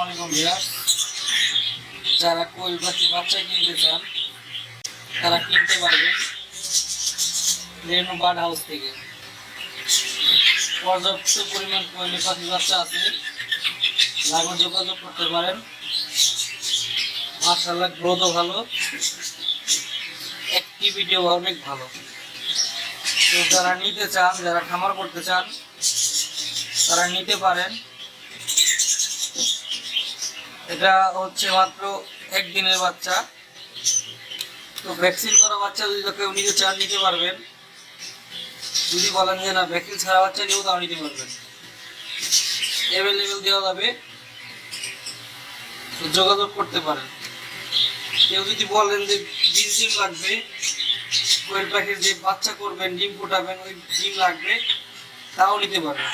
আসসালামু আলাইকুম ভিউয়ার্স। যারা কোয়েল পাখি বাচ্চা কিনতে চান তারা কিনতে পারবেন রেনু বার্ড হাউস থেকে। পর্যাপ্ত পরিমাণ কোয়েল পাখি বাচ্চা আছে, লাগলে যোগাযোগ করতে পারেন। মাশাআল্লাহ গ্রোথও ভালো, অ্যাক্টিভিটিও অনেক ভালো। তো যারা নিতে চান, যারা খামার করতে চান তারা নিতে পারেন। এটা হচ্ছে মাত্র একদিনের বাচ্চা। তো ভ্যাকসিন করা বাচ্চা যদি কেউ নিতে চান নিতে পারবেন। যদি বলেন যে না ভ্যাকসিন ছাড়া বাচ্চা নিয়েও তাও নিতে পারবেন, অ্যাভেলেবেল দেওয়া যাবে। তো যোগাযোগ করতে পারেন। কেউ যদি বলেন যে ডিম লাগবে, কোয়েল পাখির যে বাচ্চা করবেন ডিম ফোটাবেন ওই ডিম লাগবে, তাও নিতে পারবেন।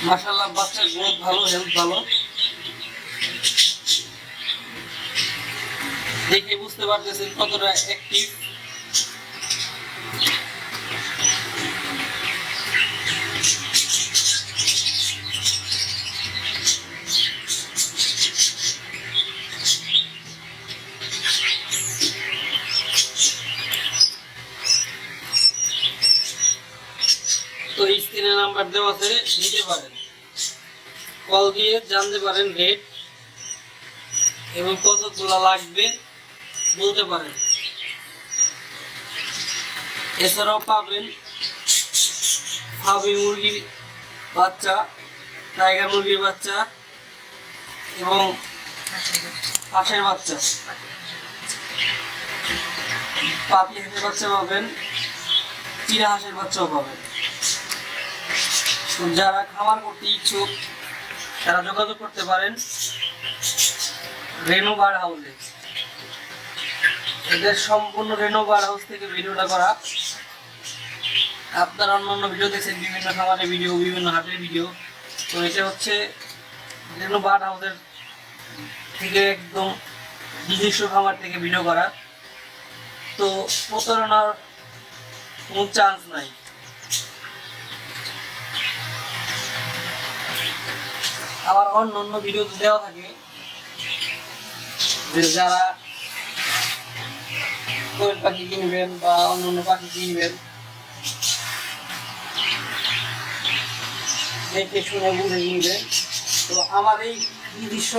মাশাআল্লাহ বাচ্চার গ্রোথ ভালো, হেলথ ভালো, দেখে বুঝতে পারতেছেন কতটা অ্যাক্টিভ। তো স্ক্রিনে নাম্বার দেওয়া আছে, নিতে পারেন। কল দিয়ে জানতে পারেন রেট এবং কতগুলা লাগবে বলতে পারেন। এছাড়াও পাবেন হাবি মুরগির বাচ্চা, টাইগার মুরগির বাচ্চা এবং হাঁসের বাচ্চা, পাতি হাঁসের বাচ্চা পাবেন, চিরা হাঁসের বাচ্চাও পাবেন। যারা খামার করতে ইচ্ছুক তারা যোগাযোগ করতে পারেন রেনু বার্ড হাউসে। এদের সম্পূর্ণ রেনু বার্ড হাউস থেকে ভিডিওটা করা। আপনারা অন্যান্য ভিডিও দেখছেন, বিভিন্ন খামারের ভিডিও, বিভিন্ন হাটের ভিডিও। তো এটা হচ্ছে রেনু বার্ড হাউসের থেকে একদম নিজস্ব খামার থেকে ভিডিও করা। তো প্রতারণার কোনো চান্স নাই। আবার অন্য ভিডিও দেওয়া থাকে যে যারা কোয়েল পাখি কিনবেন বা অন্য পাখি কিনবেন দেখে শুনে বুঝে কিনবেন। তো আমার এই নিজস্ব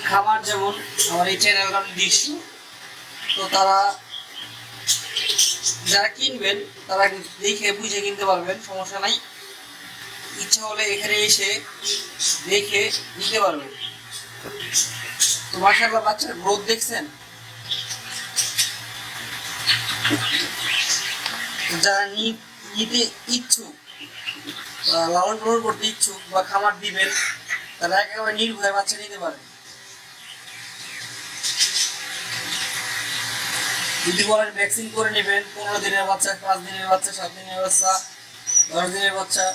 খামার, যেমন আমার এই চ্যানেলটা নিজস্ব, তো তারা যারা কিনবেন তারা দেখে বুঝে কিনতে পারবেন, সমস্যা নাই। ইচ্ছা হলে এখানে এসে দেখে নিতে পারবেন। তো মাশাআল্লাহ বাচ্চার গ্রোথ দেখছেন। যারা নিতে ইচ্ছুক, লালন পালন করতে ইচ্ছুক বা খামার দিবেন তারা একেবারে নির্ভয়ে বাচ্চা নিতে পারেন। যদি বলেন ভ্যাকসিন করে নেবেন, 15 দিনের বাচ্চা, 5 দিনের বাচ্চা, 7 দিনের বাচ্চা, 10 দিনের বাচ্চা,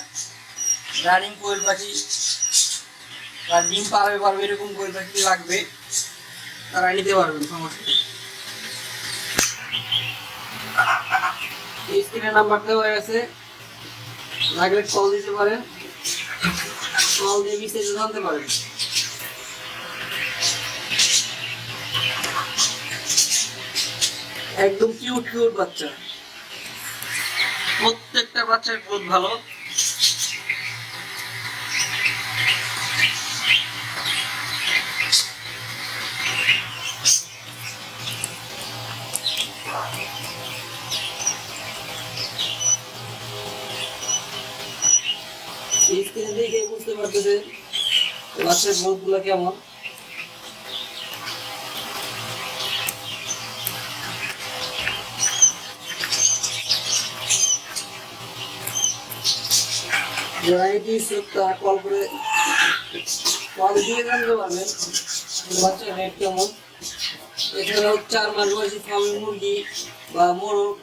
রানিং কোয়েল পাখি বা ডিম পারবে এরকম কোয়েল পাখি লাগবে, তারা নিতে পারবেন, সমস্যা নেই। স্ক্রিনে নাম্বার দেওয়া আছে, লাগলে কল দিতে পারেন, কল দিয়ে বিস্তারিত জানতে পারেন। একদম কিউট বাচ্চা, প্রত্যেকটা বাচ্চার গ্রোথ ভালো। স্ক্রিনে দেখে বুঝতে পারতেছেন বাচ্চার গ্রোথ গুলো কেমন। যারা এটি তারা কল দিয়ে জানতে পারবেন বাচ্চার রেট কেমন। এছাড়াও 4 মাস বয়সী ফার্মি মুরগি বা মোরগ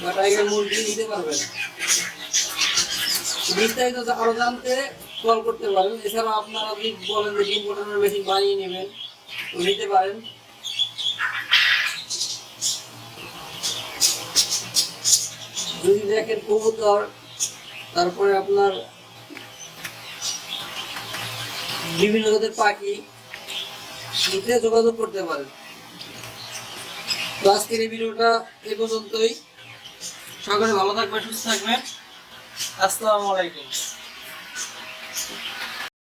বা টাইগার মুরগি নিতে পারবেন। বিস্তারিত আরো জানতে কল করতে পারেন। এছাড়াও আপনারা যদি বলেন যে ডিম ফোটানোর মেশিন বানিয়ে নেবেন তো নিতে পারেন। যদি দেখেন কবুতর, তারপরে আপনার বিভিন্ন জাতের পাখি নিতে যোগাযোগ করতে পারেন। তো আজকের এই ভিডিওটা এই পর্যন্তই। সকলে ভালো থাকবেন, সুস্থ থাকবেন। আসসালামু আলাইকুম।